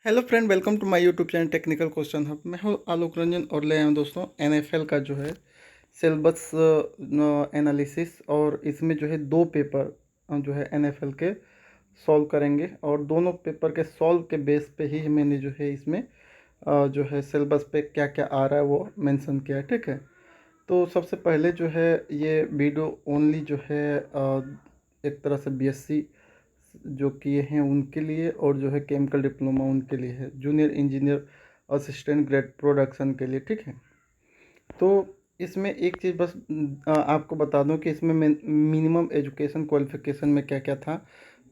Hello friend, welcome to my YouTube channel technical question hub. मैं हूँ आलोक रंजन और ले आया हूँ दोस्तों एनएफएल का जो है सिलेबस एनालिसिस। और इसमें जो है दो पेपर जो है एनएफएल के सॉल्व करेंगे और दोनों पेपर के सॉल्व के बेस पे ही मैंने जो है इसमें जो है सिलेबस पे क्या क्या आ रहा है वो मेंशन किया है। ठीक है, तो सबसे पहले जो है ये वीडियो ओनली जो है एक तरह से बीएससी जो किए हैं उनके लिए और जो है केमिकल डिप्लोमा उनके लिए है, junior engineer assistant grade production के लिए। ठीक है, तो इसमें एक चीज़ बस आपको बता दूं कि इसमें मिनिमम एजुकेशन क्वालिफिकेशन में क्या क्या था।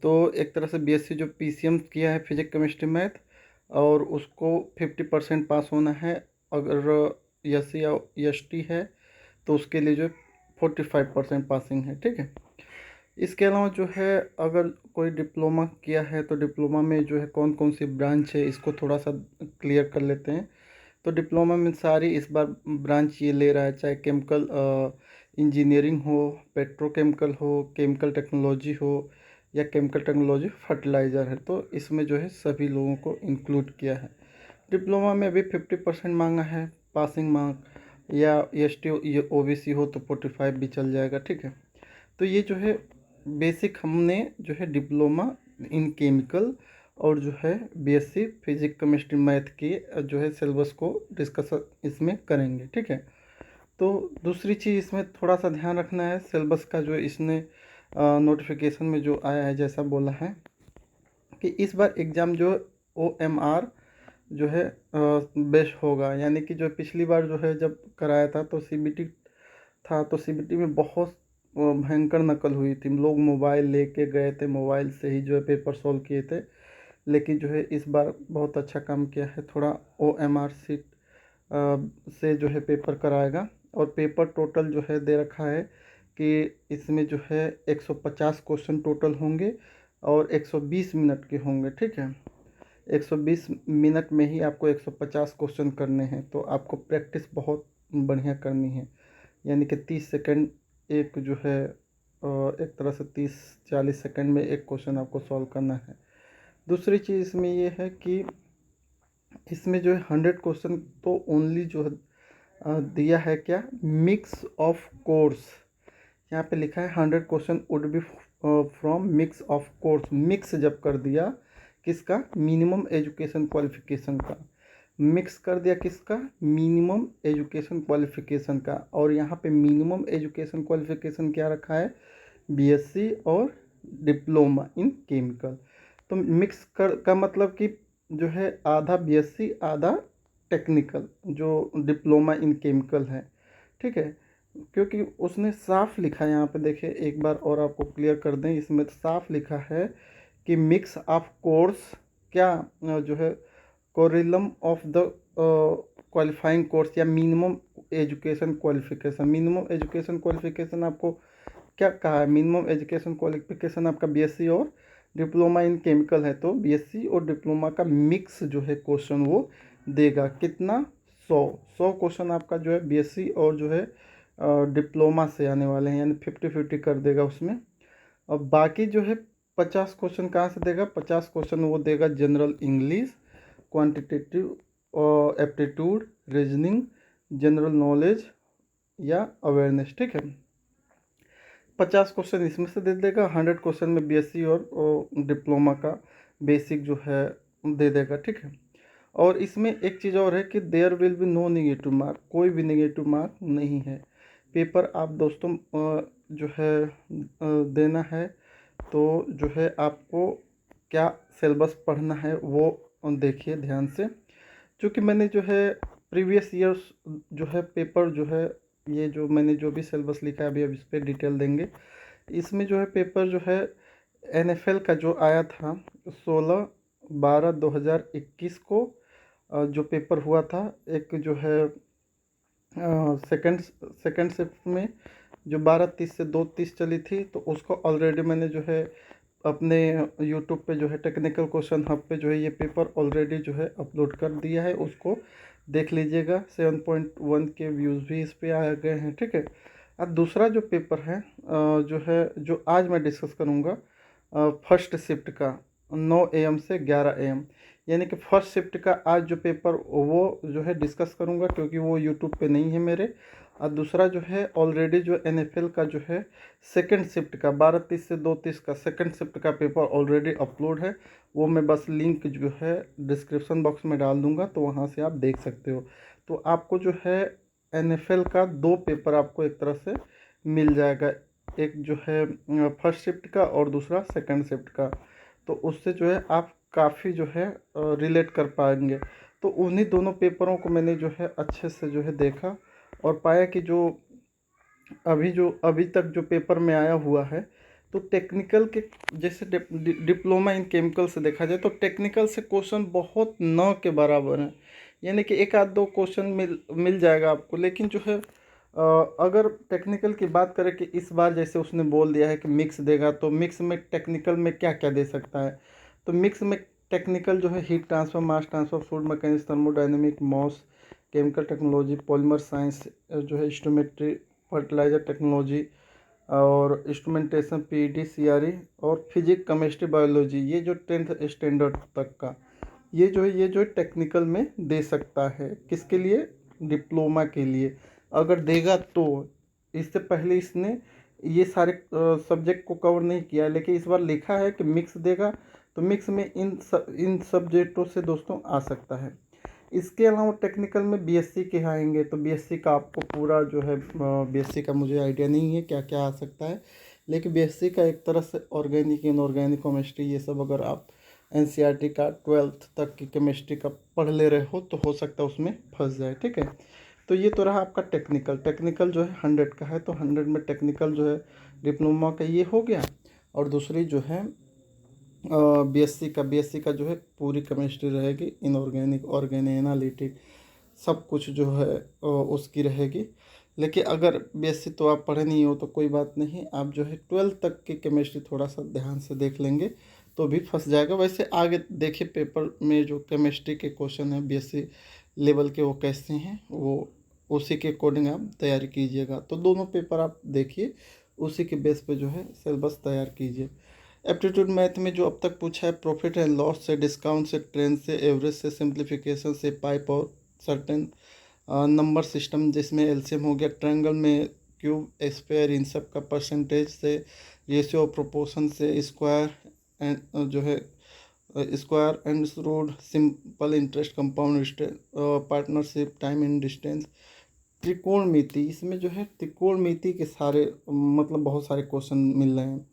तो एक तरह से बीएससी जो पीसीएम किया है फिजिक्स केमिस्ट्री मैथ, और उसको 50% पास होना है। अगर एससी या एसटी है तो उसके लिए जो 45% पासिंग है। ठीक है, इसके अलावा जो है अगर कोई डिप्लोमा किया है तो डिप्लोमा में जो है कौन कौन सी ब्रांच है इसको थोड़ा सा क्लियर कर लेते हैं। तो डिप्लोमा में सारी इस बार ब्रांच ये ले रहा है, चाहे केमिकल इंजीनियरिंग हो, पेट्रोकेमिकल हो, केमिकल टेक्नोलॉजी हो या केमिकल टेक्नोलॉजी फर्टिलाइज़र है, तो इसमें जो है सभी लोगों को इंक्लूड किया है। डिप्लोमा में भी 50% मांगा है पासिंग मार्क, या एस टी ओबीसी हो तो 45 भी चल जाएगा। ठीक है, तो ये जो है बेसिक हमने जो है डिप्लोमा इन केमिकल और जो है बीएससी फिजिक्स केमिस्ट्री मैथ की जो है सिलेबस को डिस्कस इसमें करेंगे। ठीक है, तो दूसरी चीज़ इसमें थोड़ा सा ध्यान रखना है सिलेबस का, जो इसने नोटिफिकेशन में जो आया है जैसा बोला है कि इस बार एग्ज़ाम जो OMR जो है बेस्ट होगा। यानी कि जो पिछली बार जो है जब कराया था तो सीबीटी था, तो सीबीटी में बहुत भयंकर नकल हुई थी। लोग मोबाइल लेके गए थे, मोबाइल से ही जो है पेपर सॉल्व किए थे। लेकिन जो है इस बार बहुत अच्छा काम किया है, थोड़ा OMR सीट से जो है पेपर कराएगा। और पेपर टोटल जो है दे रखा है कि इसमें जो है 150 क्वेश्चन टोटल होंगे और 120 मिनट के होंगे। ठीक है, 120 मिनट में ही आपको 150 क्वेश्चन करने हैं, तो आपको प्रैक्टिस बहुत बढ़िया करनी है। यानी कि 30 सेकंड एक जो है एक तरह से 30-40 सेकंड में एक क्वेश्चन आपको सॉल्व करना है। दूसरी चीज़ इसमें ये है कि इसमें जो है 100 क्वेश्चन तो ओनली जो है दिया है क्या, मिक्स ऑफ कोर्स। यहाँ पे लिखा है 100 question would be from mix of course. Mix जब कर दिया किसका, मिनिमम एजुकेशन क्वालिफिकेशन का, मिक्स कर दिया किसका, मिनिमम एजुकेशन क्वालिफिकेशन का। और यहाँ पे मिनिमम एजुकेशन क्वालिफिकेशन क्या रखा है, बीएससी और डिप्लोमा इन केमिकल। तो मिक्स कर का मतलब कि जो है आधा बीएससी आधा टेक्निकल जो डिप्लोमा इन केमिकल है। ठीक है, क्योंकि उसने साफ लिखा है यहाँ पे, देखिए एक बार और आपको क्लियर कर दें, इसमें साफ लिखा है कि मिक्स ऑफ कोर्स क्या जो है कोरिलम ऑफ द क्वालिफाइंग कोर्स या minimum education qualification. Minimum education qualification आपको क्या कहा है, मिनिमम एजुकेशन क्वालिफिकेशन आपका बीएससी और डिप्लोमा इन केमिकल है, तो बीएससी और डिप्लोमा का मिक्स जो है क्वेश्चन वो देगा कितना, 100 क्वेश्चन आपका जो है बीएससी और जो है डिप्लोमा से आने वाले हैं, यानी 50-50 कर देगा उसमें। और बाकी जो है 50 क्वेश्चन कहाँ से देगा, 50 क्वेश्चन वो देगा जनरल इंग्लिश, क्वांटिटेटिव और एप्टीट्यूड, रीजनिंग, जनरल नॉलेज या अवेयरनेस। ठीक है, 50 क्वेश्चन इसमें से दे देगा, 100 क्वेश्चन में बीएससी और डिप्लोमा का बेसिक जो है दे देगा। ठीक है, और इसमें एक चीज़ और है कि there will be no negative mark, कोई भी नेगेटिव मार्क नहीं है। पेपर आप दोस्तों जो है देना है, तो जो है आपको क्या सिलेबस पढ़ना है वो देखिए ध्यान से। क्योंकि मैंने जो है प्रीवियस ईयर्स जो है पेपर जो है, ये जो मैंने जो भी सिलेबस लिखा है अभी अब इस पर डिटेल देंगे। इसमें जो है पेपर जो है एनएफएल का जो आया था 16/12/2021 को जो पेपर हुआ था, एक जो है सेकंड सेकंड शिफ्ट में जो 12:30 से 2:30 चली थी, तो उसको ऑलरेडी मैंने जो है अपने यूट्यूब पे जो है टेक्निकल क्वेश्चन हब पे जो है ये पेपर ऑलरेडी जो है अपलोड कर दिया है, उसको देख लीजिएगा। 7.1 के व्यूज़ भी इस पे आ गए हैं। ठीक है, अब दूसरा जो पेपर है जो है जो आज मैं डिस्कस करूँगा फर्स्ट शिफ्ट का, 9 AM से 11 AM, यानी कि फर्स्ट शिफ्ट का आज जो पेपर वो जो है डिस्कस करूँगा, क्योंकि वो यूट्यूब पे नहीं है मेरे। और दूसरा जो है ऑलरेडी जो NFL का जो है सेकंड शिफ्ट का 12:30 से 2:30 का सेकंड शिफ्ट का पेपर ऑलरेडी अपलोड है। वो मैं बस लिंक जो है डिस्क्रिप्शन बॉक्स में डाल दूँगा, तो वहाँ से आप देख सकते हो। तो आपको जो है NFL का 2 पेपर आपको एक तरह से मिल जाएगा, एक जो है फर्स्ट शिफ्ट का और दूसरा सेकंड शिफ्ट का। तो उससे जो है आप काफ़ी जो है रिलेट कर पाएंगे। तो उन्हीं दोनों पेपरों को मैंने जो है अच्छे से जो है देखा और पाया कि जो अभी तक जो पेपर में आया हुआ है, तो टेक्निकल के जैसे डिप्लोमा इन केमिकल से देखा जाए तो टेक्निकल से क्वेश्चन बहुत न के बराबर हैं। यानी कि एक आध दो क्वेश्चन मिल मिल जाएगा आपको, लेकिन जो है अगर टेक्निकल की बात करें कि इस बार जैसे उसने बोल दिया है कि मिक्स देगा, तो मिक्स में टेक्निकल में क्या क्या दे सकता है। तो मिक्स में टेक्निकल जो है heat transfer, mass transfer, fluid mechanics, thermodynamic, mass, chemical technology, polymer science जो है, इंस्ट्रूमेंट्री, फर्टिलाइजर टेक्नोलॉजी और इंस्ट्रूमेंटेशन, पीईटी, सीआरई और फिजिक्स, केमिस्ट्री, बायोलॉजी, ये जो 10th स्टैंडर्ड तक का ये जो है टेक्निकल में दे सकता है। किसके लिए? डिप्लोमा के लिए अगर देगा तो। इससे पहले इसने ये सारे सब्जेक्ट को कवर नहीं किया है, लेकिन इस बार लिखा है कि मिक्स देगा, तो मिक्स में इन सब्जेक्टों से दोस्तों आ सकता है। इसके अलावा टेक्निकल में बीएससी के आएंगे, तो बीएससी का आपको पूरा जो है बीएससी का मुझे आइडिया नहीं है क्या क्या आ सकता है, लेकिन बीएससी का एक तरह से ऑर्गेनिक, इनऑर्गेनिक केमिस्ट्री, ये सब अगर आप एनसीईआरटी का 12th तक की केमिस्ट्री का पढ़ ले रहे हो तो हो सकता है उसमें फंस जाए। ठीक है, तो ये तो रहा आपका टेक्निकल। टेक्निकल जो है 100 का है, तो 100 में टेक्निकल जो है डिप्लोमा का ये हो गया। और दूसरी जो है बीएससी का जो है पूरी केमिस्ट्री रहेगी, इनऑर्गेनिक, ऑर्गेनिक, एनालिटिक, सब कुछ जो है उसकी रहेगी। लेकिन अगर बीएससी तो आप पढ़े नहीं हो तो कोई बात नहीं, आप जो है 12th तक की केमिस्ट्री थोड़ा सा ध्यान से देख लेंगे तो भी फंस जाएगा। वैसे आगे देखिए पेपर में जो केमिस्ट्री के क्वेश्चन है बीएससी लेवल के वो कैसे हैं, वो उसी के अकॉर्डिंग आप तैयारी कीजिएगा। तो दोनों पेपर आप देखिए, उसी के बेस पे जो है सिलेबस तैयार कीजिए। एप्टीट्यूड मैथ में जो अब तक पूछा है, प्रॉफिट एंड लॉस से, डिस्काउंट से, ट्रेंड से, एवरेज से, सिंप्लीफिकेशन से, पाइप और सर्टेन नंबर सिस्टम जिसमें एलसीएम हो गया, ट्रायंगल में क्यूब, स्क्वायर, इन सब का परसेंटेज से, रेशियो ऑफ प्रोपोर्शन से, स्क्वायर एंड जो है square and root, simple interest, compound interest, partnership, time and distance, त्रिकोणमिति। इसमें जो है त्रिकोणमिति के सारे मतलब बहुत सारे क्वेश्चन मिल रहे हैं।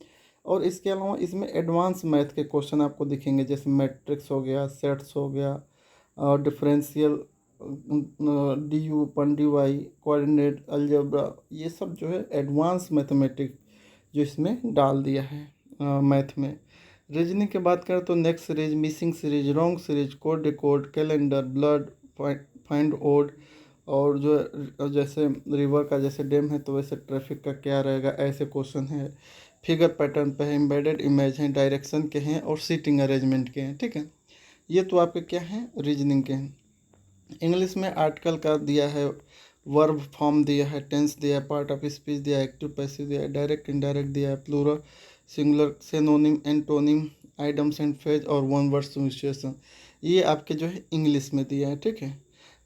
और इसके अलावा इसमें एडवांस मैथ के क्वेश्चन आपको दिखेंगे, जैसे मैट्रिक्स हो गया, सेट्स हो गया, differential, D U upon D Y, coordinate, algebra, ये सब जो है एडवांस मैथमेटिक्स जो इसमें डाल दिया है मैथ में। रीजनिंग की बात करें तो next series, missing series, wrong series, code decode, calendar, blood, find odd, और जो जैसे रिवर का जैसे डैम है तो वैसे ट्रैफिक का क्या रहेगा, ऐसे क्वेश्चन है। फिगर पैटर्न पे है, एम्बेडेड इमेज हैं, डायरेक्शन के हैं और सीटिंग अरेंजमेंट के हैं। ठीक है, ये तो आपके क्या हैं, रीजनिंग के हैं। इंग्लिश में आर्टिकल का दिया है, वर्ब फॉर्म दिया है, टेंस दिया है, पार्ट ऑफ स्पीच दिया है, एक्टिव पैसिव दिया है, डायरेक्ट इनडायरेक्ट दिया है, plural, singular, synonym, antonym, idioms and phrase और वन वर्ड सिचुएशन, ये आपके जो है इंग्लिश में दिया है। ठीक है,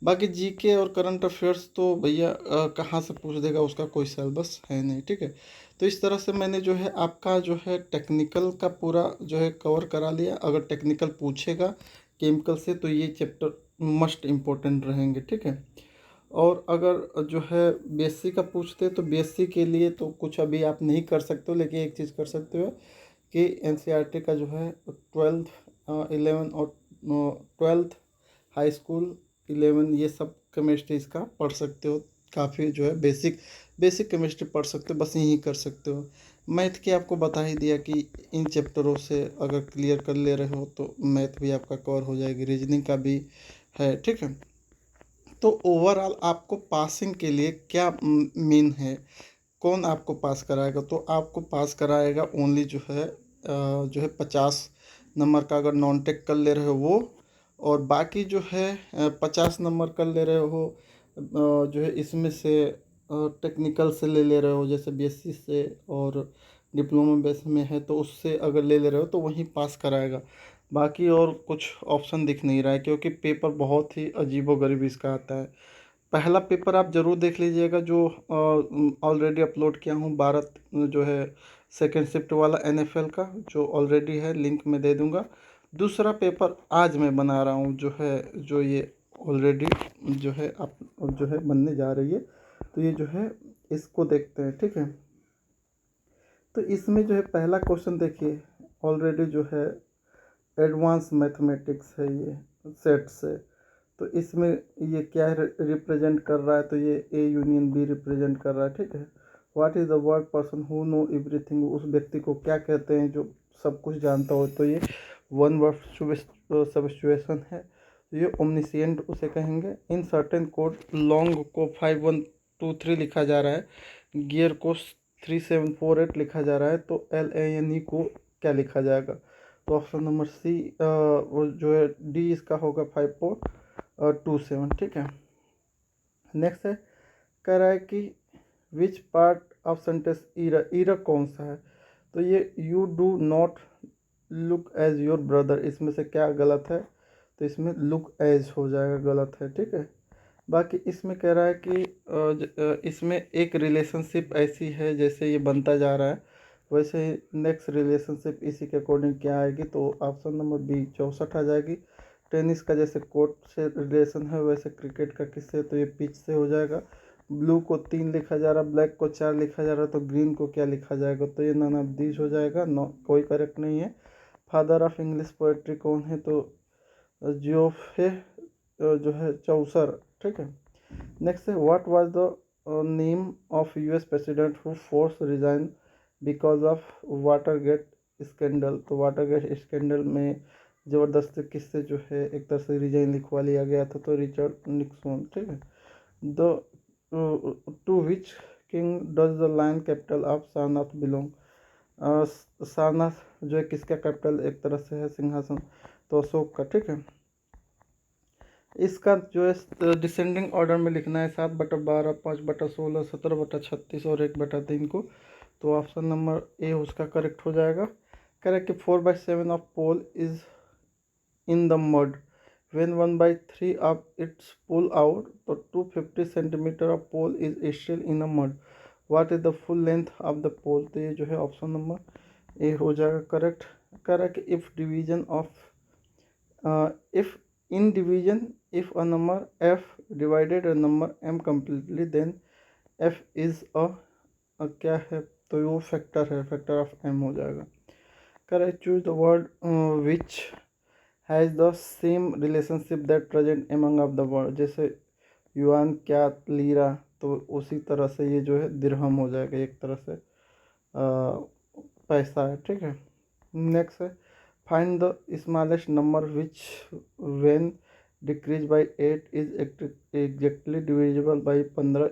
बाकी जीके और करंट अफेयर्स तो भैया कहाँ से पूछ देगा, उसका कोई सिलेबस है नहीं। ठीक है, तो इस तरह से मैंने जो है आपका जो है टेक्निकल का पूरा जो है कवर करा लिया। अगर टेक्निकल पूछेगा केमिकल से तो ये चैप्टर मस्ट इम्पोर्टेंट रहेंगे। ठीक है, और अगर जो है बीएससी का पूछते तो बीएससी के लिए तो कुछ अभी आप नहीं कर सकते हो, लेकिन एक चीज़ कर सकते हो कि एनसीईआरटी का जो है 12th 11 और 12th हाई स्कूल 11 ये सब केमिस्ट्री इसका पढ़ सकते हो। काफ़ी जो है बेसिक बेसिक केमिस्ट्री पढ़ सकते हो, बस यही कर सकते हो। मैथ की आपको बता ही दिया कि इन चैप्टरों से अगर क्लियर कर ले रहे हो तो मैथ भी आपका कवर हो जाएगी, रीजनिंग का भी है। ठीक है, तो ओवरऑल आपको पासिंग के लिए क्या मीन है, कौन आपको पास कराएगा, तो आपको पास कराएगा ओनली जो है 50 नंबर का अगर नॉन टेक कर ले रहे हो वो, और बाकी जो है 50 नंबर कर ले रहे हो जो है इसमें से टेक्निकल से ले रहे हो जैसे बीएससी से और डिप्लोमा बेस में है तो उससे अगर ले रहे हो तो वहीं पास कराएगा। बाकी और कुछ ऑप्शन दिख नहीं रहा है, क्योंकि पेपर बहुत ही अजीबोगरीब इसका आता है। पहला पेपर आप ज़रूर देख लीजिएगा जो ऑलरेडी अपलोड किया हूँ, भारत जो है सेकेंड शिफ्ट वाला NFL का, जो ऑलरेडी है, लिंक में दे दूँगा। दूसरा पेपर आज मैं बना रहा हूँ, जो है जो ये ऑलरेडी जो है आप जो है बनने जा रही है, तो ये जो है इसको देखते हैं, ठीक है। तो इसमें जो है पहला क्वेश्चन देखिए, ऑलरेडी जो है एडवांस मैथमेटिक्स है, ये सेट से। तो इसमें ये क्या रिप्रेजेंट कर रहा है, तो ये A यूनियन B रिप्रेजेंट कर रहा है, ठीक है। What is the word person who know everything, उस व्यक्ति को क्या कहते हैं जो सब कुछ जानता हो, तो ये वन वर्ड सब्स्टिट्यूशन है, तो ये ओमनिसिएंट उसे कहेंगे। इन सर्टेन कोड लॉन्ग को 5123 लिखा जा रहा है, गियर को 3748 लिखा जा रहा है, तो LANE को क्या लिखा जाएगा, तो ऑप्शन नंबर C वो जो है D इसका होगा 5427, ठीक है। नेक्स्ट है, कह रहा है कि which part of sentence error कौन सा है, तो ये you do not look as your brother, इसमें से क्या गलत है, तो इसमें लुक एज हो जाएगा, गलत है, ठीक है। बाकी इसमें कह रहा है कि इसमें एक रिलेशनशिप ऐसी है जैसे ये बनता जा रहा है, वैसे ही नेक्स्ट रिलेशनशिप इसी के अकॉर्डिंग क्या आएगी, तो ऑप्शन नंबर B 64 आ जाएगी। टेनिस का जैसे कोर्ट से रिलेशन है, वैसे क्रिकेट का किससे, तो ये पिच से हो जाएगा। ब्लू को 3 लिखा जा रहा, ब्लैक को 4 लिखा जा रहा, तो ग्रीन को क्या लिखा जाएगा, तो ये नन ऑफ दीज हो जाएगा, नो कोई करेक्ट नहीं है। फादर ऑफ इंग्लिश पोएट्री कौन है, तो जियोफे जो है चौसर, ठीक है। नेक्स्ट है, what was the name of US president who force resign because of Watergate scandal, तो वाटरगेट स्कैंडल में ज़बरदस्ती किससे जो है एक तरह से रिजाइन लिखवा लिया गया था, तो रिचर्ड निक्सन, ठीक है। The to which king does the lion capital of Sarnath belong, Sarnath जो है किसका कैपिटल एक तरह से है, सिंहासन, तो अशोक का, ठीक है। इसका जो है डिसेंडिंग ऑर्डर में लिखना है, 7/12, 5/16, 17/36 और 1/3 को, तो ऑप्शन नंबर A उसका करेक्ट हो जाएगा। करेक्ट कि 4/7 of pole is in the mud when 1/3 of its pull out, तो 250 centimetre of pole is still in a mud, what is the full length of the pole, तो ये जो है option number A हो जाएगा correct. Correct if division of if in division, if a number f divided a number m completely, then f is a क्या है, तो वो फैक्टर है, फैक्टर ऑफ m हो जाएगा। Correct choose the word which has the same relationship that present among of the word, जैसे yuan, क्या, lira, तो उसी तरह से ये जो है दिरहम हो जाएगा, एक तरह से पैसा है, ठीक है। नेक्स्ट है, find the smallest number which when decrease by 8 is exactly divisible by 15,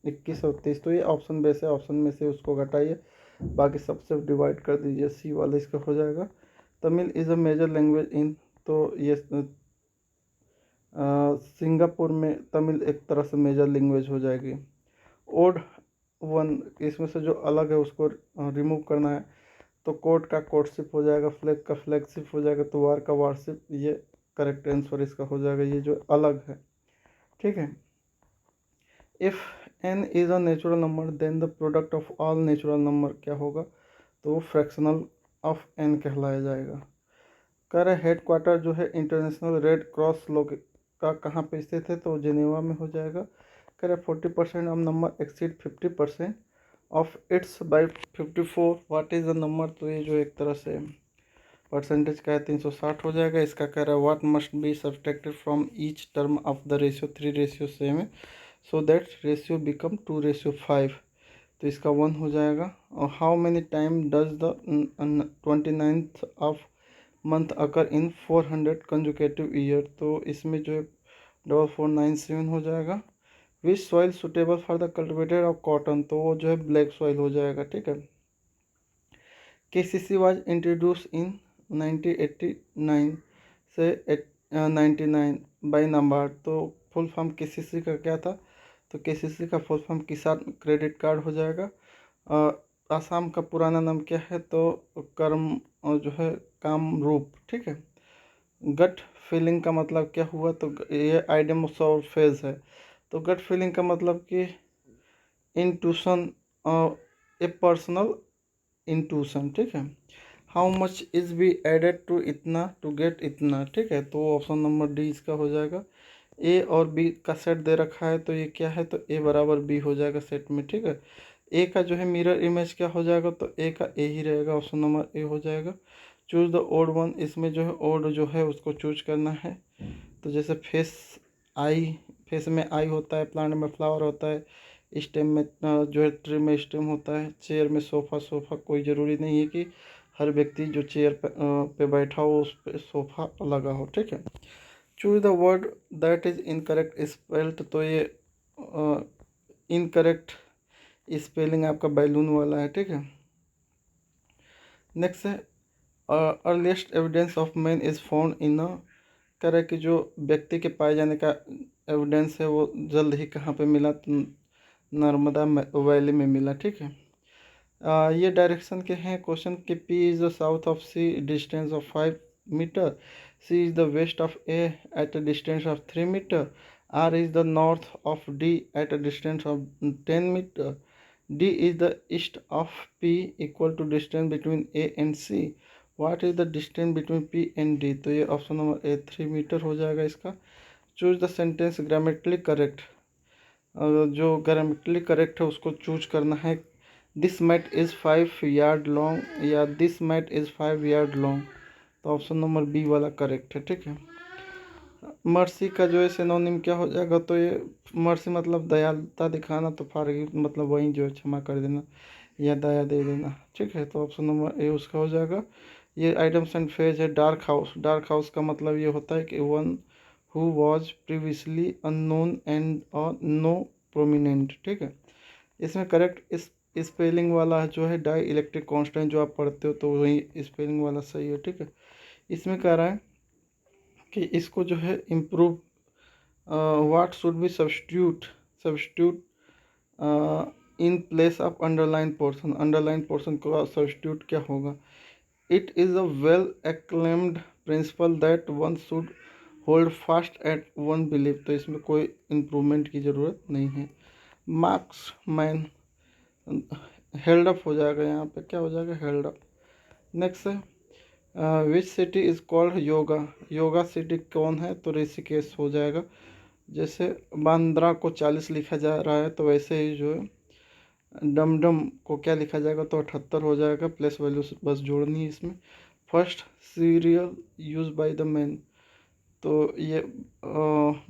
21 और 30, तो ये ऑप्शन बेस है, ऑप्शन में से उसको घटाइए, बाकी सबसे डिवाइड कर दीजिए, C वाला इसका हो जाएगा। Tamil is a major language in, तो ये सिंगापुर में तमिल एक तरह से मेजर लैंग्वेज हो जाएगी। ओड 1 इसमें से जो अलग है उसको रिमूव करना है, तो कोर्ट का कोर्टशिप हो जाएगा, फ्लैग का फ्लैगशिप हो जाएगा, तो वार का वारशिप, ये करेक्ट आंसर इसका हो जाएगा, ये जो अलग है, ठीक है। If n is a natural number then the product of all natural number क्या होगा, तो फ्रैक्शनल ऑफ n कहलाया जाएगा। कह रहे हेड क्वार्टर जो है इंटरनेशनल रेड क्रॉस लोग का कहाँ पे स्थित है, तो जेनेवा में हो जाएगा। कह रहे 40% of number exceed 50% of its by 54, what is the number, तो ये जो एक तरह से परसेंटेज का है, 360 हो जाएगा। इसका कह रहा है what must be subtracted from each term of the ratio 3:7 so that ratio become 2:5, तो इसका 1 हो जाएगा। और how many time does the 29th of month occur in 400 conjugative year, तो इसमें जो है 4497 हो जाएगा। विच soil suitable for the cultivator of cotton, तो वो जो है ब्लैक सॉइल हो जाएगा, ठीक है। KCC वाज इंट्रोड्यूस इन 1989 से 99 बाई नाबार्ड, तो फुल फॉर्म KCC का क्या था, तो KCC का फुल फॉर्म किसान क्रेडिट कार्ड हो जाएगा। आसाम का पुराना नाम क्या है? तो कर्म जो है कामरूप, ठीक है। गट फीलिंग का मतलब क्या हुआ? तो ये आइडियम और फेज है। तो गट फीलिंग का मतलब कि इंट्यूशन, ए पर्सनल इंट्यूशन, ठीक है। How much is be added to इतना टू गेट इतना, ठीक है। तो ऑप्शन नंबर डी इसका हो जाएगा। ए और बी का सेट दे रखा है तो ये क्या है? तो ए बराबर बी हो जाएगा सेट में, ठीक है। ए का जो है मिरर इमेज क्या हो जाएगा? तो ए का ए ही रहेगा, ऑप्शन नंबर ए हो जाएगा। चूज द ओड वन, इसमें जो है ओड जो है उसको चूज करना है। तो जैसे आई, फेस में आई होता है, प्लांट में फ्लावर होता है, स्टेम में जो है ट्री में स्टेम होता है, चेयर में सोफ़ा। सोफ़ा कोई ज़रूरी नहीं है कि हर व्यक्ति जो चेयर पे बैठा हो उस पे सोफ़ा लगा हो, ठीक है। Choose the word that is incorrect spelled, तो ये इनकरेक्ट स्पेलिंग आपका बैलून वाला है, ठीक है। नेक्स्ट है earliest evidence of man is found in a, कह रहा है कि जो व्यक्ति के पाए जाने का एविडेंस है वो जल्द ही कहाँ पे मिला? तो नर्मदा वैली में मिला, ठीक है। ये डायरेक्शन के हैं क्वेश्चन कि P is the south of C distance of 5 meter, C is the west of A at a distance of 3 meter, R is the north of D at a distance of 10 meter, D is the east of P equal to distance between A and C, what is the distance between P and D। तो ये option number A 3 metre हो जाएगा इसका। Choose the sentence grammatically correct, जो grammatically correct है उसको choose करना है। This mat is 5 yard long या this mat is 5 yard long, तो ऑप्शन नंबर बी वाला करेक्ट है, ठीक है। मर्सी का जो है सिनोनिम क्या हो जाएगा? तो ये मर्सी मतलब दयालुता दिखाना, तो फॉरगिव मतलब वही जो है क्षमा कर देना या दया दे देना, ठीक है। तो ऑप्शन नंबर ए उसका हो जाएगा। ये आइटम्स एंड फेज है। डार्क हाउस, डार्क हाउस का मतलब ये होता है कि one who was previously unknown and no prominent, ठीक है। इसमें करेक्ट इस स्पेलिंग वाला जो है डाई इलेक्ट्रिक कांस्टेंट जो आप पढ़ते हो, तो वही स्पेलिंग वाला सही है, ठीक है। इसमें कह रहा है कि इसको जो है improve, what should be substitute in place of underline portion, underline portion का सब्स्टिट्यूट क्या होगा? It is a well acclaimed principal that one should hold fast at one believe, तो इसमें कोई इम्प्रूवमेंट की ज़रूरत नहीं है। मार्क्स मैन हेल्ड अप हो जाएगा, यहाँ पे क्या हो जाएगा? Held up. नेक्स्ट है which city is called yoga, yoga city कौन है? तो ऋषिकेश हो जाएगा। जैसे बांद्रा को 40 लिखा जा रहा है, तो वैसे ही जो है डमडम को क्या लिखा जाएगा? तो 78 हो जाएगा। प्लेस वैल्यू बस जोड़नी है इसमें। First serial use by the man, तो ये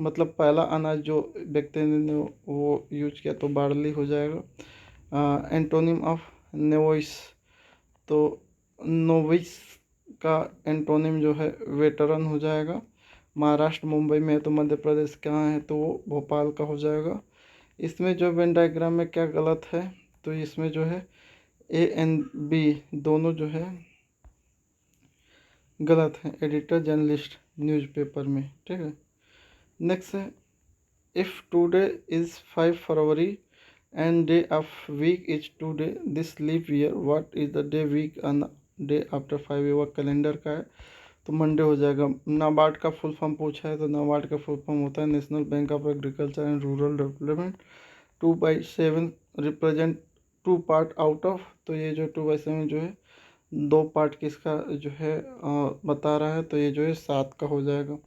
मतलब पहला अनाज जो व्यक्ति ने वो यूज किया, तो बार्ली हो जाएगा। एंटोनिम ऑफ नोविस, तो नोविस का एंटोनिम जो है वेटरन हो जाएगा। महाराष्ट्र मुंबई में है, तो मध्य प्रदेश कहाँ है? तो वो भोपाल का हो जाएगा। इसमें जो वेन डायग्राम में क्या गलत है? तो इसमें जो है ए एंड बी दोनों जो है गलत है, एडिटर जर्नलिस्ट न्यूज़पेपर में, ठीक है। नेक्स्ट है if today is 5 February and day of week is today this leap year, what is the day week on day after 5, ये वह कैलेंडर का है, तो मंडे हो जाएगा। नाबार्ड का फुल फॉर्म पूछा है, तो नाबार्ड का फुल फॉर्म होता है national bank of agriculture and rural development. 2/7 represent 2 part out of, तो ये जो 2/7 जो है 2 पार्ट किसका जो है बता रहा है, तो ये जो है 7 का हो जाएगा।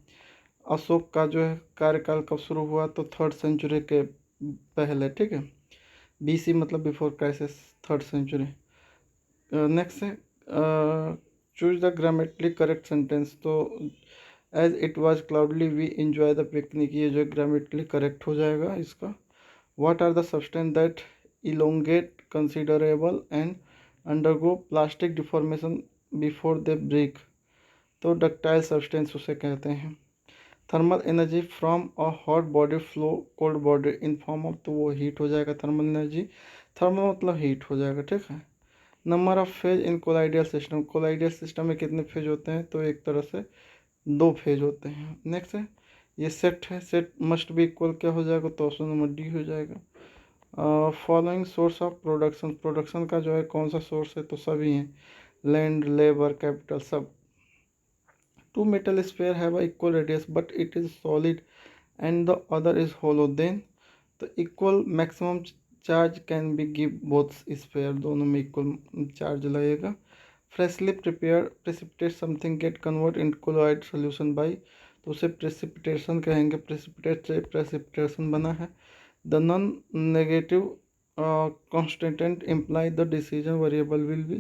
अशोक का जो है कार्यकाल कब शुरू हुआ? तो 3rd सेंचुरी के पहले, ठीक है। BC मतलब before crisis, 3rd century. Next है choose the grammatically correct sentence, तो as it was cloudy we enjoy the picnic, ये जो ग्रामेटिकली करेक्ट हो जाएगा इसका। What are the substance that elongate considerable and undergo plastic deformation before they break, तो ductile substance उसे कहते हैं। Thermal energy from a hot body flow cold body in form of, तो वो हीट हो जाएगा थर्मल एनर्जी। थर्मल मतलब heat हो जाएगा, ठीक है। Number of phase in colloidal system, colloidal system में कितने फेज होते हैं? तो एक तरह से 2 फेज होते हैं। नेक्स्ट है ये सेट है, सेट मस्ट बी इक्वल क्या हो जाएगा? तो ऑप्शन नंबर डी हो जाएगा। Following source of production, production का जो है कौन सा सोर्स है, तो सभी हैं, लैंड, लेबर, कैपिटल, सब। Two metal sphere have equal radius but it is solid and the other is hollow, then तो equal maximum charge can be give both sphere, दोनों में इक्वल चार्ज लगेगा। Freshly prepare precipitate something get convert in colloid solution by, तो उसे precipitation कहेंगे, precipitate से precipitation बना है। The non negative constant imply the decision variable will be,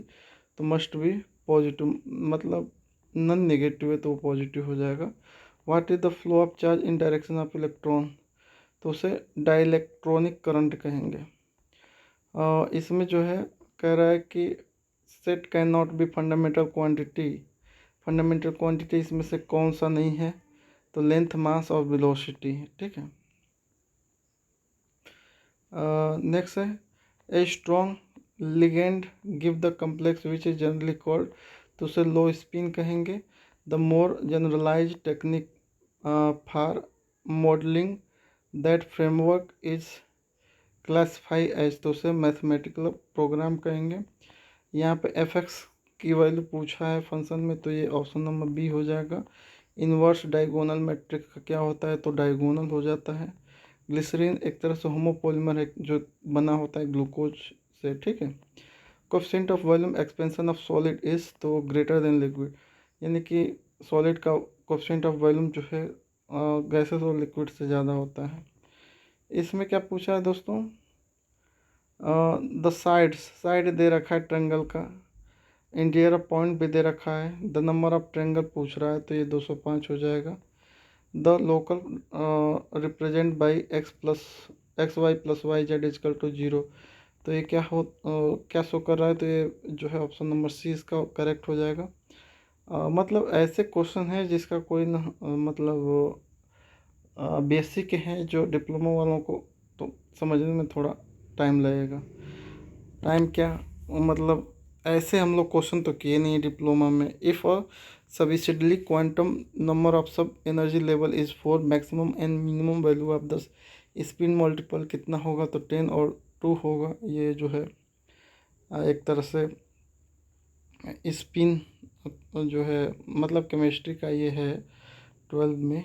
तो मस्ट बी पॉजिटिव, मतलब नॉन नेगेटिव है तो वो पॉजिटिव हो जाएगा। What is the flow of charge in direction of electron, तो उसे डाइलेक्ट्रॉनिक करंट कहेंगे। इसमें जो है कह रहा है कि set can not B fundamental quantity, fundamental quantity इसमें से कौन सा नहीं है, तो लेंथ, मास और वेलोसिटी है, ठीक है। नेक्स्ट है a strong ligand give the complex which is generally called, तो उसे लो स्पिन कहेंगे। The more generalize technique for modelling that framework is classify as, तो उसे मैथमेटिकल प्रोग्राम कहेंगे। यहाँ पे एफ एक्स की वैल्यू पूछा है फंक्शन में, तो ये ऑप्शन नंबर बी हो जाएगा। इन्वर्स डायगोनल मैट्रिक्स का क्या होता है, तो डायगोनल हो जाता है। ग्लिसरीन एक तरह से होमोपॉलीमर है जो बना होता है ग्लूकोज से, ठीक है। Coefficient of volume expansion of solid is, तो ग्रेटर देन लिक्विड, यानी कि सॉलिड का कोएफिशिएंट ऑफ वॉल्यूम जो है गैसेस और लिक्विड से ज़्यादा होता है। इसमें क्या पूछा है दोस्तों, द साइड दे रखा है ट्रेंगल का, इंटीरियर पॉइंट भी दे रखा है, द नंबर ऑफ ट्रेंगल पूछ रहा है तो ये 205 हो जाएगा। The local represent by X Y plus Y Z equal to 0, तो ये क्या शो कर रहा है, तो ये जो है ऑप्शन नंबर सी इसका करेक्ट हो जाएगा। मतलब ऐसे क्वेश्चन है जिसका कोई न मतलब बेसिक हैं जो डिप्लोमा वालों को तो समझने में थोड़ा टाइम लगेगा। टाइम क्या, मतलब ऐसे हम लोग क्वेश्चन तो किए नहीं डिप्लोमा में। If a subsidiary quantum number of sub energy level is 4, maximum and minimum value of the spin multiple कितना होगा, तो 10 और 2 होगा। ये जो है एक तरह से स्पिन जो है मतलब केमिस्ट्री का ये है 12 में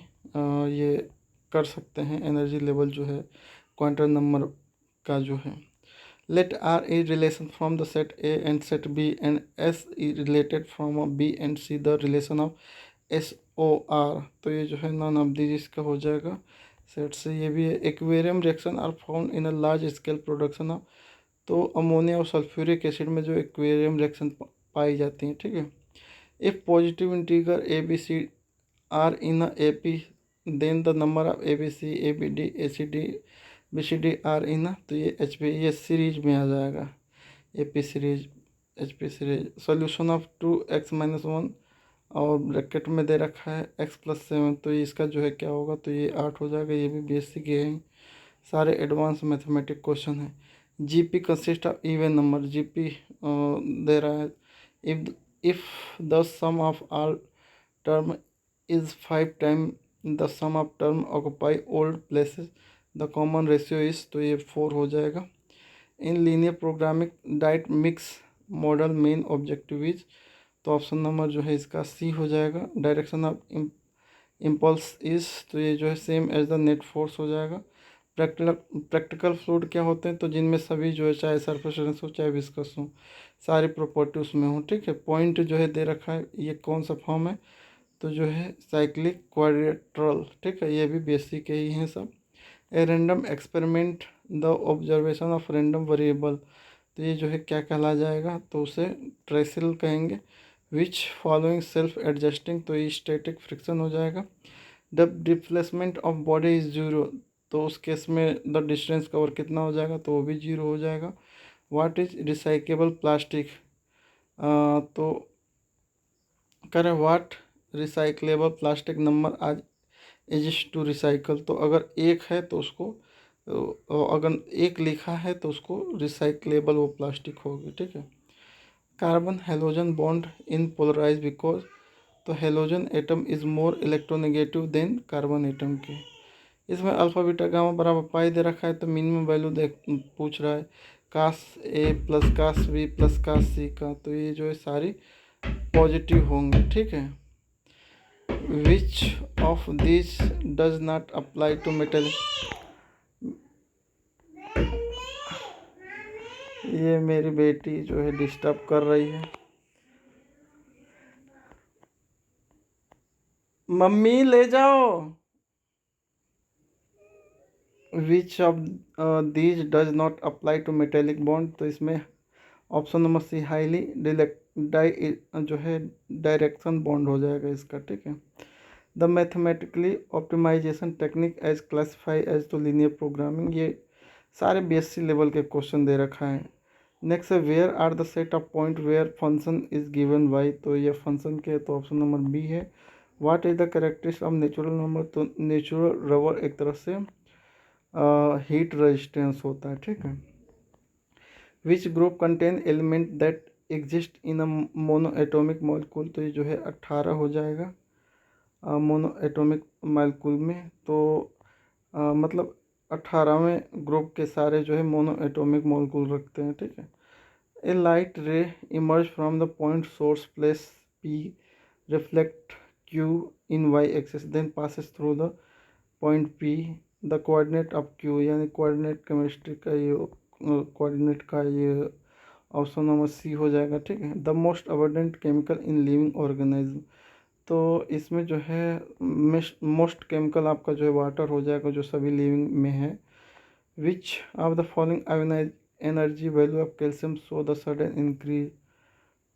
ये कर सकते हैं एनर्जी लेवल जो है क्वांटम नंबर का जो है। Let R a relation from the set A and set B and S E related from B and C the relation of S O R, तो ये जो है नॉन ऑफ दिस इसका हो जाएगा सेट से। ये भी है equilibrium reaction are found in a large scale production of, तो अमोनिया और सल्फ्यूरिक एसिड में जो एक्वेरियम रिएक्शन पाई जाती हैं, ठीक है। If positive integer A B C are in A P then the number of A B C A B D A C D B C D are in, तो ये H P ये series में आ जाएगा, A P series H P series. Solution of 2x-1 और bracket में दे रखा है x+7, तो ये इसका जो है क्या होगा, तो ये 8 हो जाएगा। ये भी बेसिक है, सारे एडवांस मैथमेटिक क्वेश्चन है। GP consist of even number, GP दे रहा है। If the sum of all term is 5 time the sum of term occupy odd places the common ratio is, तो ये 4 हो जाएगा। In linear programming diet mix model main objective is, तो option number जो है इसका सी हो जाएगा। डायरेक्शन ऑफ इम्पल्स इज, तो ये जो है same as the net force हो जाएगा। प्रैक्टिकल फ्लूइड क्या होते हैं, तो जिनमें सभी जो है चाहे सरफेस हो चाहे विस्कस हो सारी प्रॉपर्टी उसमें हो, ठीक है। पॉइंट जो है दे रखा है, ये कौन सा फॉर्म है, तो जो है साइक्लिक क्वाड्रेट्रल, ठीक है। ये भी बेसिक ही हैं सब। A random experiment the observation of random variable, तो ये जो है क्या कहला जाएगा, तो उसे ट्रेसिल कहेंगे। विच फॉलोइंग सेल्फ एडजस्टिंग, तो ये स्टैटिक फ्रिक्शन हो जाएगा। जब डिस्प्लेसमेंट ऑफ बॉडी इज 0, तो उस केस में द डिस्टेंस कवर कितना हो जाएगा, तो वो भी 0 हो जाएगा। व्हाट इज रिसाइकेबल प्लास्टिक, तो करें व्हाट रिसाइकलेबल प्लास्टिक नंबर आज एजिस टू रिसाइकल, तो अगर एक है तो उसको अगर एक लिखा है तो उसको रिसाइकलेबल वो प्लास्टिक होगी, ठीक है। Carbon halogen bond in polarise because, तो halogen atom is more electronegative than carbon atom के। इसमें अल्फ़ा बीटा गामा बराबर पाई दे रखा है, तो मिनिमम वैल्यू देख पूछ रहा है cos A plus cos B plus cos C का, तो ये जो है सारी पॉजिटिव होंगे, ठीक है। Which of this does not apply to metal, ये मेरी बेटी जो है डिस्टर्ब कर रही है। मम्मी ले जाओ। Which of these does not apply to metallic bond, तो इसमें ऑप्शन नंबर सी हाईली डाई जो है डायरेक्शन बॉन्ड हो जाएगा इसका, ठीक है। The mathematically optimization technique as classify as to linear programming, ये सारे बीएससी लेवल के क्वेश्चन दे रखा है। नेक्स्ट है where are the set of point where function is given by, तो ये फंक्शन के, तो ऑप्शन नंबर बी है। What is the characteristics of natural number, तो नेचुरल रबर एक तरह से हीट रेजिस्टेंस होता है, ठीक है। Which group contain element that exist in a mono atomic molecule, तो ये जो है 18 हो जाएगा मोनो एटोमिक मॉलिक्यूल में, तो मतलब 18वें ग्रुप के सारे जो है मोनो एटोमिक मॉलिक्यूल रखते हैं, ठीक है। A light ray emerge from the point source place P reflect Q in Y axis then passes through the point P the coordinate of Q, यानी कोऑर्डिनेट केमिस्ट्री का ये कोऑर्डिनेट का ये option number C हो जाएगा, ठीक है। The most abundant chemical in living organism, तो इसमें जो है मोस्ट केमिकल आपका जो है वाटर हो जाएगा, जो सभी लिविंग में है। Which of the following ionize energy value of calcium so the sudden increase,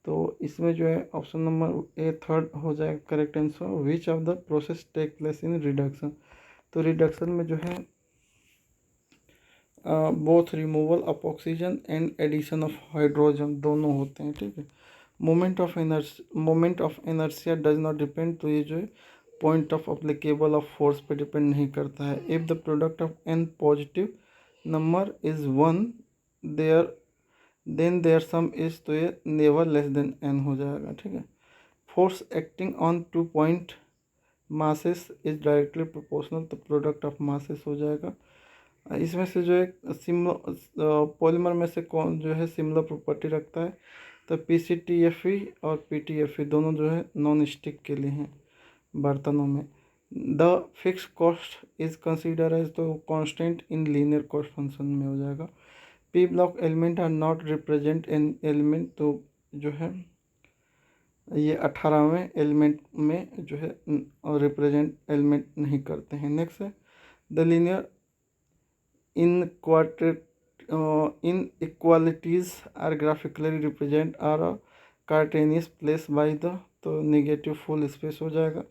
तो इसमें जो है ऑप्शन नंबर ए थर्ड हो जाएगा correct answer. Which of the process take place in reduction, तो रिडक्शन में जो है both removal of oxygen and addition of hydrogen दोनों होते हैं, ठीक है। Moment of inertia does not depend, तो ये जो है point of applicable of force पे डिपेंड नहीं करता है। If the product of N positive number is 1 there then their sum is, तो ये नेवर लेस देन एन हो जाएगा, ठीक है। Force acting on 2 point masses is directly proportional, तो प्रोडक्ट ऑफ मासेस हो जाएगा। इसमें से जो है पॉलीमर में से कौन जो है सिमिलर प्रॉपर्टी रखता है, तो PCTFE और PTFE दोनों जो है नॉन स्टिक के लिए हैं बर्तनों में। The fix cost is consider as, तो constant in linear cost function में हो जाएगा। P block element are not represent an element, तो जो है ये 18वें एलिमेंट में जो है रिप्रेजेंट एलिमेंट नहीं करते हैं। नेक्स्ट है the linear inequalities are graphically represent are a cartesian place by the, तो नेगेटिव फुल स्पेस हो जाएगा।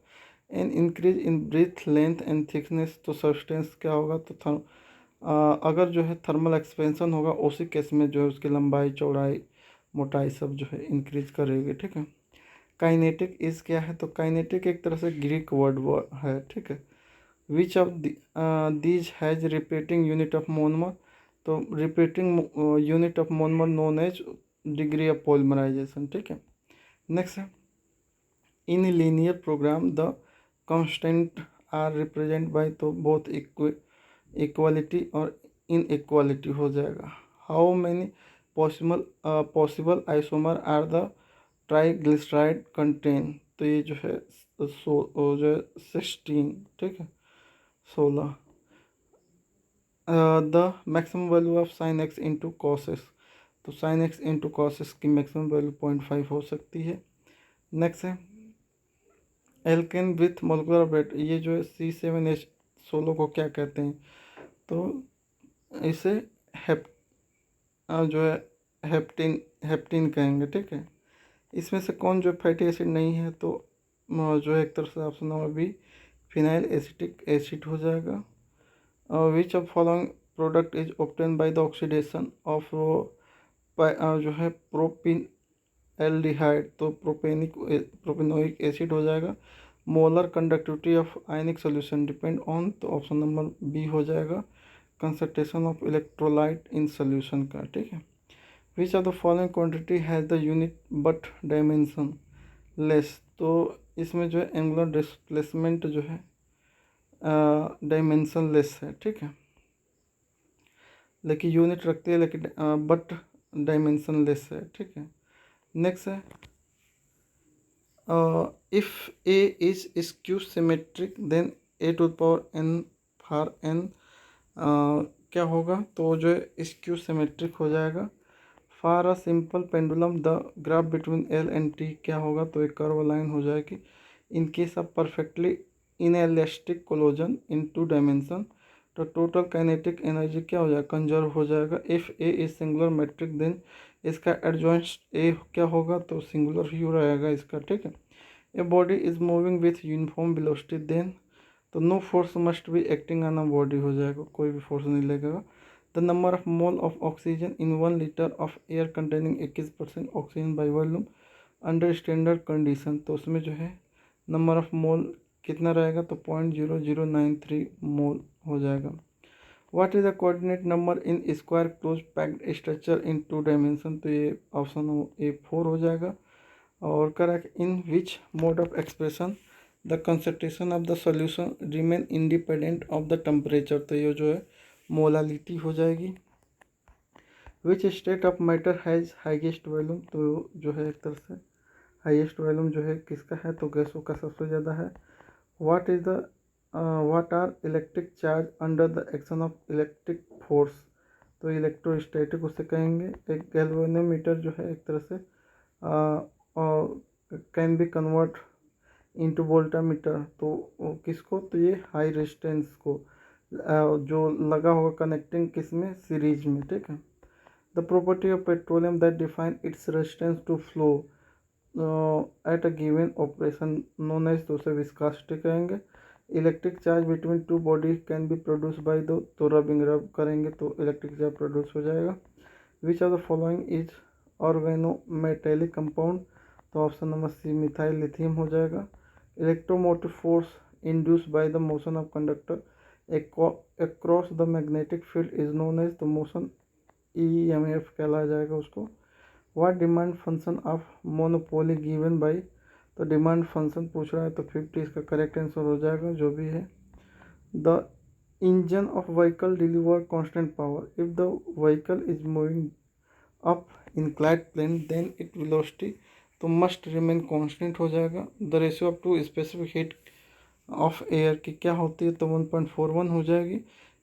An increase in breath length and thickness, तो सब्सटेंस क्या होगा, तो अगर जो है थर्मल एक्सपेंशन होगा उसी केस में जो है उसकी लंबाई चौड़ाई मोटाई सब जो है इंक्रीज करेगी, ठीक है। काइनेटिक इज क्या है, तो काइनेटिक एक तरह से ग्रीक वर्ड है, ठीक है। Which of these has repeating unit of monomer, तो repeating unit of monomer known as degree of polymerisation, ठीक है। नेक्स्ट है in linear program the constant are represent by, तो बोथ इक्वालिटी और इनइक्वालिटी हो जाएगा। How many possible isomer are the triglyceride contain, तो ये जो है जो है 16, ठीक है 16। The maximum value of sine x into cos x, तो sine x into cos x की मैक्सिमम वैल्यू 0.5 हो सकती है। नेक्स्ट है एल्केन विथ मोलिकुलर वेट, ये जो है C7H16 को क्या कहते हैं, तो इसे हेप जो है हेप्टिन कहेंगे, ठीक है। इसमें से कौन जो फैटी एसिड नहीं है, तो जो है एक तरह से option number B phenyl acetic acid हो जाएगा। Which of following product is obtain by the oxidation of जो है प्रोपिन एल्डिहाइड, तो प्रोपेनोइक एसिड हो जाएगा। Molar conductivity of ionic solution depend on, तो ऑप्शन नंबर बी हो जाएगा concentration of electrolyte in solution का, ठीक है। Which of the following quantity has the unit but dimensionless, तो इसमें जो है एंगुलर डिस्प्लेसमेंट जो है डायमेंशनलेस है, ठीक है, लेकिन यूनिट रखती है, लेकिन बट डायमेंशनलेस है, ठीक है। नेक्स्ट है if A is skew symmetric then A to the power N for N क्या होगा, तो जो है स्क्यू सिमेट्रिक हो जाएगा। For a simple pendulum the graph between L and T क्या होगा, तो एक कर्व लाइन हो जाएगी। In case of perfectly inelastic collision in two dimension, तो टोटल काइनेटिक एनर्जी क्या हो जाएगा, कंजर्व हो जाएगा। If A is singular matrix देन इसका एडजॉइंट ए क्या होगा, तो सिंगुलर ही रहेगा इसका, ठीक है। A body is moving with uniform velocity then, तो no force must be acting on a body हो जाएगा, कोई भी फोर्स नहीं लगेगा। The number of mole of oxygen in 1 litre of air containing 21% oxygen by volume under standard condition, तो उसमें जो है नंबर ऑफ मोल कितना रहेगा, तो 0.0093 मोल हो जाएगा। What is the coordinate number in square close packed structure in 2 dimension, तो ये ऑप्शन ए 4 हो जाएगा। और correct in which mode of expression the concentration of the solution remain independent of the temperature, तो ये जो है मोलालिटी हो जाएगी। Which state of matter has highest volume, तो जो है एक तरह से हाईएस्ट वॉल्यूम जो है किसका है, तो गैसों का सबसे ज़्यादा है। What is the what are electric charge under the action of electric force, तो इलेक्ट्रोस्टैटिक उसे कहेंगे। एक गैल्वेनोमीटर जो है एक तरह से can be convert into voltameter, तो किसको, तो ये हाई रेजिस्टेंस को जो लगा होगा कनेक्टिंग किस में, सीरीज में, ठीक है। The property of petroleum that define its resistance to flow at a given operation known as, तो उसे विस्कासिटी कहेंगे। Electric charge between two body can be produce by दो, तो रबिंग रब करेंगे तो इलेक्ट्रिक चार्ज प्रोड्यूस हो जाएगा। Which of the following is organometallic compound, तो option number C methyl lithium हो जाएगा। Electromotive force induced by the motion of conductor across the magnetic field is known as, तो motion EMF कहलाया जाएगा उसको। What demand function of monopoly given by, तो demand function पूछ रहा है तो 50 इसका करेक्ट आंसर हो जाएगा जो भी है। The engine of vehicle deliver constant power if the vehicle is moving up inclined plane then it velocity, तो मस्ट रिमेन कांस्टेंट हो जाएगा। The ratio of two specific heat of air की क्या होती है, तो 1.41 हो जाएगी।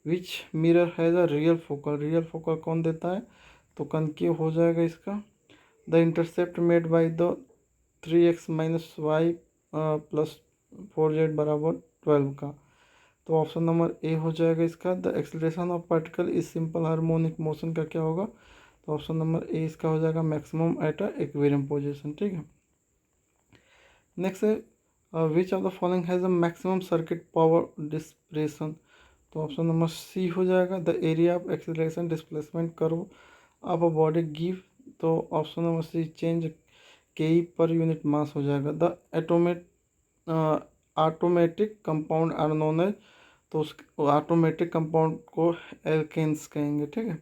Which mirror has a real focal कौन देता है, तो कनकेव हो जाएगा इसका। The intercept made by the 3x minus Y plus 4z बराबर 12 का, तो ऑप्शन नंबर ए हो जाएगा इसका। The acceleration of particle is simple harmonic motion का क्या होगा, तो ऑप्शन नंबर ए इसका हो जाएगा maximum at a equilibrium position, ठीक है। नेक्स्ट है which of the following has a maximum circuit power displacement, तो ऑप्शन नंबर सी हो जाएगा। The area of acceleration displacement curve of a body give, तो ऑप्शन नंबर सी चेंज के per unit mass हो जाएगा। The automatic compound are known as, तो उस automatic compound को एल्केन्स कहेंगे, ठीक है।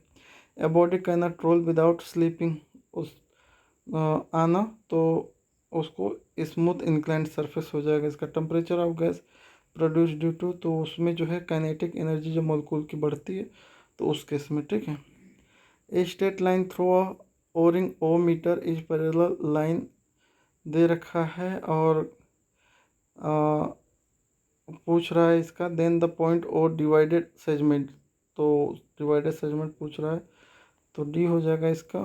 A body can not role without sleeping, उस आना, तो उसको स्मूथ इंक्लाइंड सरफेस हो जाएगा इसका। Temperature of gas produce due to, तो उसमें जो है काइनेटिक एनर्जी जो मॉलिक्यूल की बढ़ती है, तो उस केस में, ठीक है। A straight line through a ओरिंग O meter is parallel line दे रखा है और पूछ रहा है इसका। देन द पॉइंट और डिवाइडेड सेगमेंट, तो डिवाइडेड सेगमेंट पूछ रहा है, तो डी हो जाएगा इसका।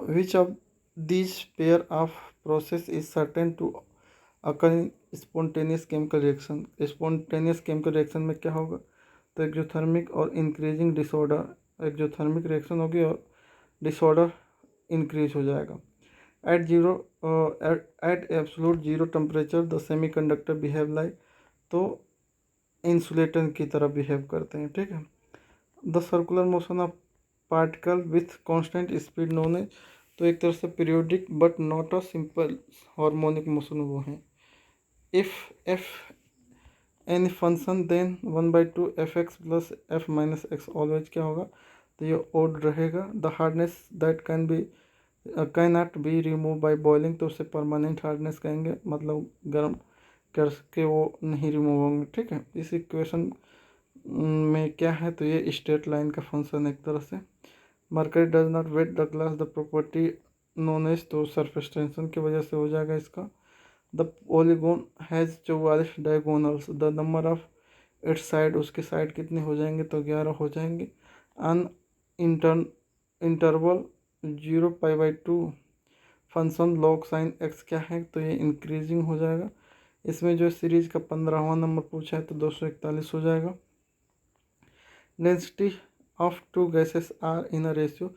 Which of this pair of process is certain to occur in spontaneous chemical reaction, spontaneous chemical reaction में क्या होगा, तो एक्जोथर्मिक और इंक्रीजिंग डिसऑर्डर, एक्जोथर्मिक रिएक्शन होगी और डिसऑर्डर इंक्रीज हो जाएगा। At absolute zero temperature the semiconductor behave like, तो इंसुलेटर की तरह बिहेव करते हैं, ठीक है। The circular motion of particle with constant speed known है, तो एक तरह से periodic but not a simple harmonic motion वो हैं। If F any function then 1/2 fx plus f minus X always क्या होगा, तो ये ओड रहेगा। The hardness that can not be remove by boiling, तो उसे परमानेंट हार्डनेस कहेंगे, मतलब गर्म करके वो नहीं रिमूव होंगे, ठीक है। इस इक्वेशन में क्या है, तो ये स्ट्रेट लाइन का फंक्शन एक तरह से। Mercury does not wet the glass, the property known as, तो सरफेस टेंशन की वजह से हो जाएगा इसका। The polygon has 44 diagonals, the number of its side, उसके साइड कितने हो जाएंगे, तो 11 हो जाएंगे। In intern interval 0π/2 function log sine x क्या है, तो ये इंक्रीजिंग हो जाएगा। इसमें जो सीरीज का 15वां नंबर पूछा है तो 241 हो जाएगा। Density of two gases are in a ratio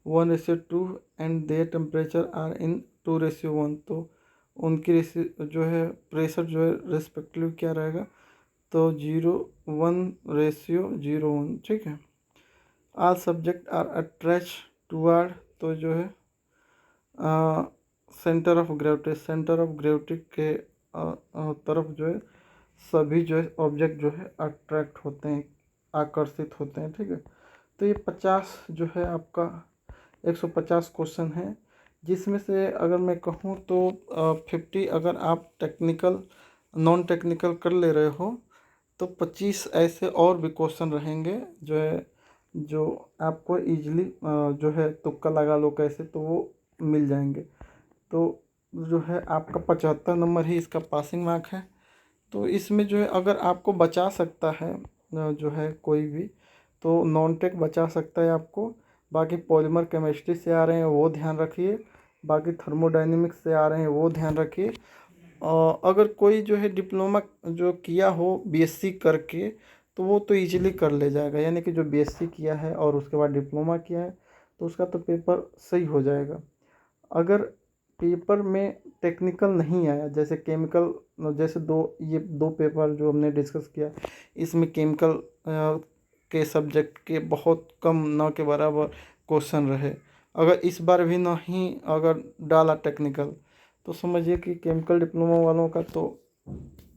1:2 and their temperature are in 2:1, तो उनकी रेशियो जो है प्रेशर जो है रेस्पेक्टिव क्या रहेगा, तो 0:1:01, ठीक है। आल सब्जेक्ट आर अट्रैच टूवर्ड, तो जो है सेंटर ऑफ ग्रेविटी के तरफ जो है सभी जो है ऑब्जेक्ट जो है अट्रैक्ट होते हैं, आकर्षित होते हैं, ठीक है। तो ये 50 जो है आपका 150 क्वेश्चन है, जिसमें से अगर मैं कहूँ तो 50 अगर आप टेक्निकल नॉन टेक्निकल कर ले रहे हो तो 25 ऐसे और भी क्वेश्चन रहेंगे जो है, जो आपको इजीली जो है तुक्का लगा लो कैसे तो वो मिल जाएंगे। तो जो है आपका 75 नंबर ही इसका पासिंग मार्क है। तो इसमें जो है अगर आपको बचा सकता है जो है कोई भी, तो नॉन टेक बचा सकता है आपको। बाकी पॉलीमर केमिस्ट्री से आ रहे हैं वो ध्यान रखिए, बाकी थर्मोडायनेमिक्स से आ रहे हैं वो ध्यान रखिए। अगर कोई जो है डिप्लोमा जो किया हो बीएससी करके तो वो तो इजीली कर ले जाएगा, यानी कि जो बीएससी किया है और उसके बाद डिप्लोमा किया है तो उसका तो पेपर सही हो जाएगा। अगर पेपर में टेक्निकल नहीं आया, जैसे केमिकल, जैसे ये दो पेपर जो हमने डिस्कस किया इसमें केमिकल के सब्जेक्ट के बहुत कम न के बराबर क्वेश्चन रहे, अगर इस बार भी नहीं अगर डाला टेक्निकल तो समझिए कि केमिकल डिप्लोमा वालों का तो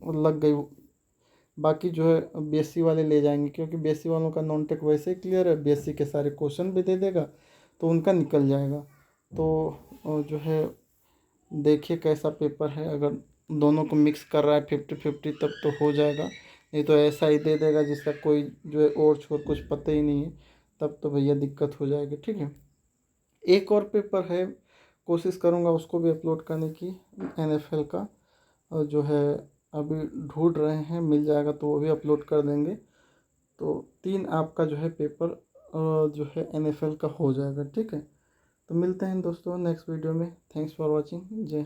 लग गई। बाकी जो है बीएससी वाले ले जाएंगे, क्योंकि बीएससी वालों का नॉन टेक वैसे ही क्लियर है, बीएससी के सारे क्वेश्चन भी दे देगा तो उनका निकल जाएगा। तो जो है देखिए कैसा पेपर है, अगर दोनों को मिक्स कर रहा है 50-50 तब तो हो जाएगा, नहीं तो ऐसा ही दे देगा जिसका कोई जो है और छोर कुछ पता ही नहीं है, तब तो भैया दिक्कत हो जाएगी, ठीक है। एक और पेपर है, कोशिश करूँगा उसको भी अपलोड करने की, एनएफएल का जो है अभी ढूंढ रहे हैं, मिल जाएगा तो वो भी अपलोड कर देंगे। तो 3 आपका जो है पेपर जो है एनएफएल का हो जाएगा, ठीक है। तो मिलते हैं दोस्तों नेक्स्ट वीडियो में। Thanks for watching. जय